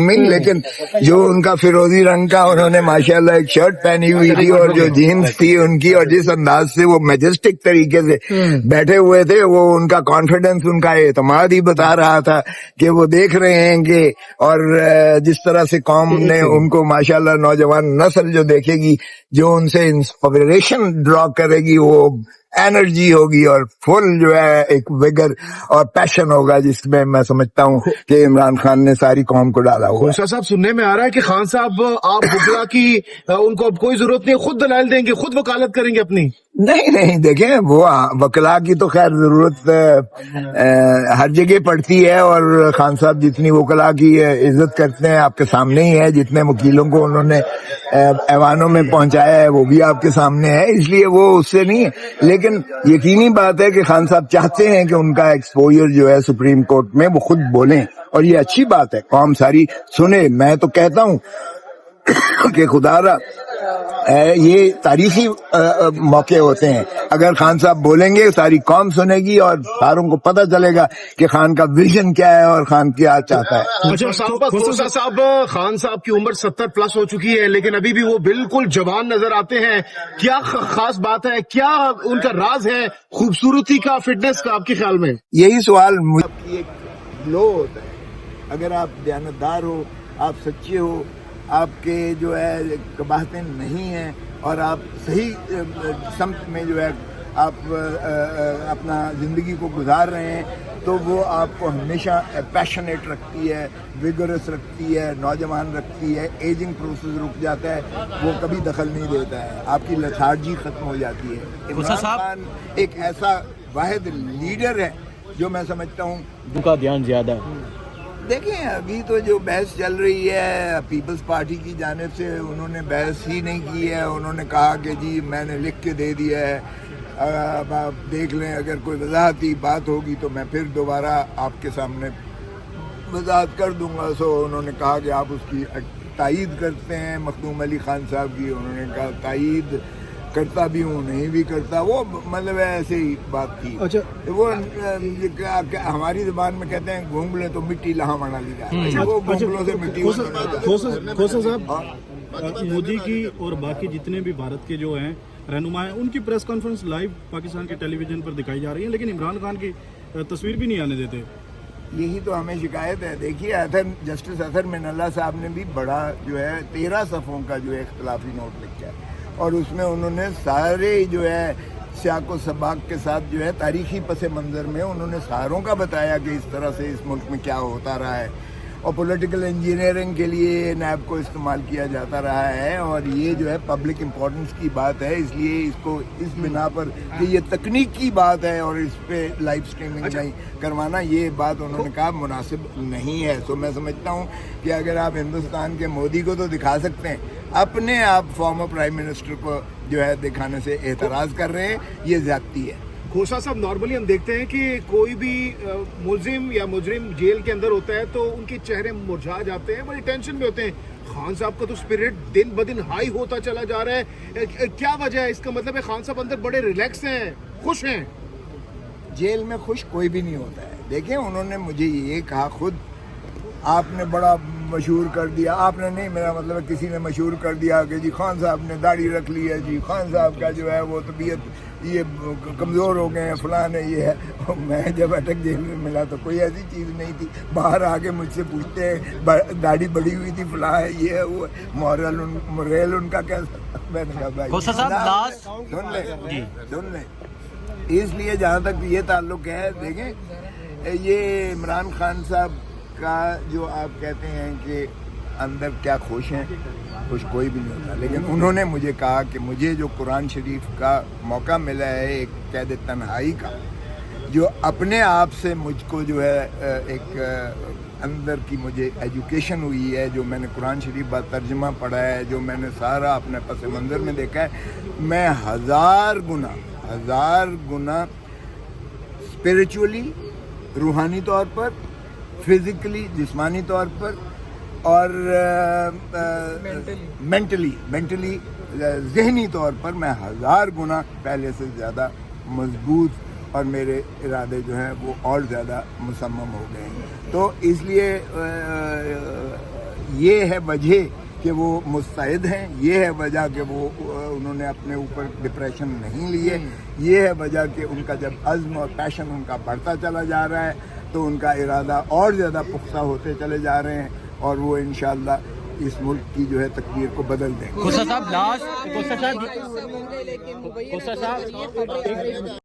लेकिन जो उनका फिरोजी रंग का उन्होंने माशाल्लाह एक शर्ट पहनी हुई थी और जो जीन्स थी उनकी, और जिस अंदाज से वो मैजेस्टिक तरीके से बैठे हुए थे, वो उनका कॉन्फिडेंस, उनका एतमाद ही बता रहा था कि वो देख रहे हैं कि, और जिस तरह से कौम ने उनको माशाल्लाह नौजवान नस्ल जो देखेगी, जो उनसे इंस्पिरेशन ड्रॉ करेगी, वो एनर्जी होगी और फुल जो है एक विगर और पैशन होगा, जिसमें मैं समझता हूँ कि इमरान खान ने सारी कौम को डाला हुआ है। खोसा साहब, सुनने में आ रहा है कि खान साहब आप वकला की उनको अब कोई जरूरत नहीं, खुद दलाल देंगे, खुद वकालत करेंगे अपनी। नहीं देखें, वो वकला की तो खैर जरूरत हर जगह पड़ती है, और खान साहब जितनी वकला की इज्जत करते हैं आपके सामने ही है, जितने वकीलों को उन्होंने ऐवानों में पहुंचाया है वो भी आपके सामने है, इसलिए वो उससे नहीं है। लेकिन यकीनी बात है कि खान साहब चाहते हैं कि उनका एक्सपोजर जो है सुप्रीम कोर्ट में वो खुद बोलें, और ये अच्छी बात है, कौम सारी सुने। मैं तो कहता हूँ कि खुदारा ये तारीखी मौके होते हैं, अगर खान साहब बोलेंगे सारी कौम सुनेगी और सारों को पता चलेगा कि खान का विजन क्या है और खान क्या चाहता है। अच्छा खोसा साहब, खान साहब की उम्र 70+ हो चुकी है, लेकिन अभी भी वो बिल्कुल जवान नजर आते हैं। क्या खास बात है, क्या उनका राज है खूबसूरती का, फिटनेस का, आपके ख्याल में? यही सवाल मुझे एक ग्लो होता है, अगर आप दयानतदार हो, आप सच्चे हो, आपके जो है कबाहतें नहीं हैं, और आप सही समत में जो है आप अपना ज़िंदगी को गुजार रहे हैं, तो वो आपको हमेशा पैशनेट रखती है, विगरस रखती है, नौजवान रखती है। एजिंग प्रोसेस रुक जाता है, वो कभी दखल नहीं देता है, आपकी लथार्जी ख़त्म हो जाती है। इमरान खान एक ऐसा वाहिद लीडर है जो मैं समझता हूँ उनका ध्यान ज़्यादा है। देखें, अभी तो जो बहस चल रही है पीपल्स पार्टी की जानिब से, उन्होंने बहस ही नहीं की है, उन्होंने कहा कि जी मैंने लिख के दे दिया है, अब आप देख लें, अगर कोई वजाहती बात होगी तो मैं फिर दोबारा आपके सामने वजाहत कर दूंगा। सो उन्होंने कहा कि आप उसकी तायीद करते हैं मखदूम अली खान साहब की, उन्होंने कहा तायीद करता भी हूँ, नहीं भी करता, वो मतलब ऐसे ही बात थी। अच्छा, वो हमारी जुबान में कहते हैं घूंगले तो मिट्टी लहा मना ली जाए, वो घूंगलों से मिट्टी। खोसा साहब, मोदी की और बाकी जितने भी भारत के जो हैं रहनुमा हैं, उनकी प्रेस कॉन्फ्रेंस लाइव पाकिस्तान के टेलीविजन पर दिखाई जा रही है, लेकिन इमरान खान की तस्वीर भी नहीं आने देते। यही तो हमें शिकायत है। देखिए, जस्टिस अतहर मिनल्ला साहब ने भी बड़ा जो है 13 सफ़ों का जो है इख्तलाफी नोट लिखा है, और उसमें उन्होंने सारे जो है सियाको सबाक के साथ जो है तारीखी पस मंज़र में उन्होंने सारों का बताया कि इस तरह से इस मुल्क में क्या होता रहा है, और पॉलिटिकल इंजीनियरिंग के लिए नैब को इस्तेमाल किया जाता रहा है, और ये जो है पब्लिक इम्पोर्टेंस की बात है, इसलिए इसको इस बिना पर कि ये तकनीक की बात है और इस पे लाइव स्ट्रीमिंग नहीं करवाना, ये बात उन्होंने कहा मुनासिब नहीं है। तो मैं समझता हूँ कि अगर आप हिंदुस्तान के मोदी को तो दिखा सकते हैं, अपने आप फॉर्मर प्राइम मिनिस्टर को जो है दिखाने से एतराज़ कर रहे हैं, ये ज़्यादती है। खोसा साहब, नॉर्मली हम देखते हैं कि कोई भी मुलजिम या मुजरिम जेल के अंदर होता है तो उनके चेहरे मुरझा जाते हैं, बड़ी टेंशन में होते हैं। खान साहब का तो स्पिरिट दिन ब दिन हाई होता चला जा रहा है, क्या वजह है? इसका मतलब है खान साहब अंदर बड़े रिलैक्स हैं, खुश हैं। जेल में खुश कोई भी नहीं होता है। देखें, उन्होंने मुझे ये कहा खुद, आपने बड़ा मशहूर कर दिया, आपने नहीं, मेरा मतलब है किसी ने मशहूर कर दिया कि जी खान साहब ने दाढ़ी रख ली है, जी खान साहब का जो है वो तबीयत ये कमज़ोर हो गए हैं, फलान है, ये है। और मैं जब अटक जेल में मिला तो कोई ऐसी चीज़ नहीं थी, बाहर आके मुझसे पूछते हैं दाढ़ी बढ़ी हुई थी, फलां है, ये है, वो मोरल उनका कैसा। मैंने कहा भाई सुन ले। इसलिए जहाँ तक ये ताल्लुक़ है, देखें, ये इमरान खान साहब का जो आप कहते हैं कि अंदर क्या खुश हैं, खुश कोई भी नहीं होता, लेकिन उन्होंने मुझे कहा कि मुझे जो कुरान शरीफ का मौका मिला है, एक कैद तन्हाई का, जो अपने आप से मुझको जो है एक अंदर की मुझे एजुकेशन हुई है, जो मैंने कुरान शरीफ का तर्जमा पढ़ा है, जो मैंने सारा अपने पस मंज़र में देखा है, मैं हज़ार गुना स्पिरिचुअली, रूहानी तौर पर, फिज़िकली, जिस्मानी तौर पर, और मेंटली ज़हनी तौर पर मैं 1000 गुना पहले से ज़्यादा मजबूत, और मेरे इरादे जो हैं वो और ज़्यादा मुसम्मम हो गए हैं। तो इसलिए یہ ہے وجہ کہ وہ مستعد ہیں، یہ ہے وجہ کہ وہ انہوں نے اپنے اوپر ڈپریشن نہیں لیے، یہ ہے وجہ کہ ان کا جب عزم اور پیشن ان کا بڑھتا چلا جا رہا ہے تو ان کا ارادہ اور زیادہ پختہ ہوتے چلے جا رہے ہیں اور وہ انشاءاللہ اس ملک کی جو ہے تقدیر کو بدل دیں گے۔ کوسا صاحب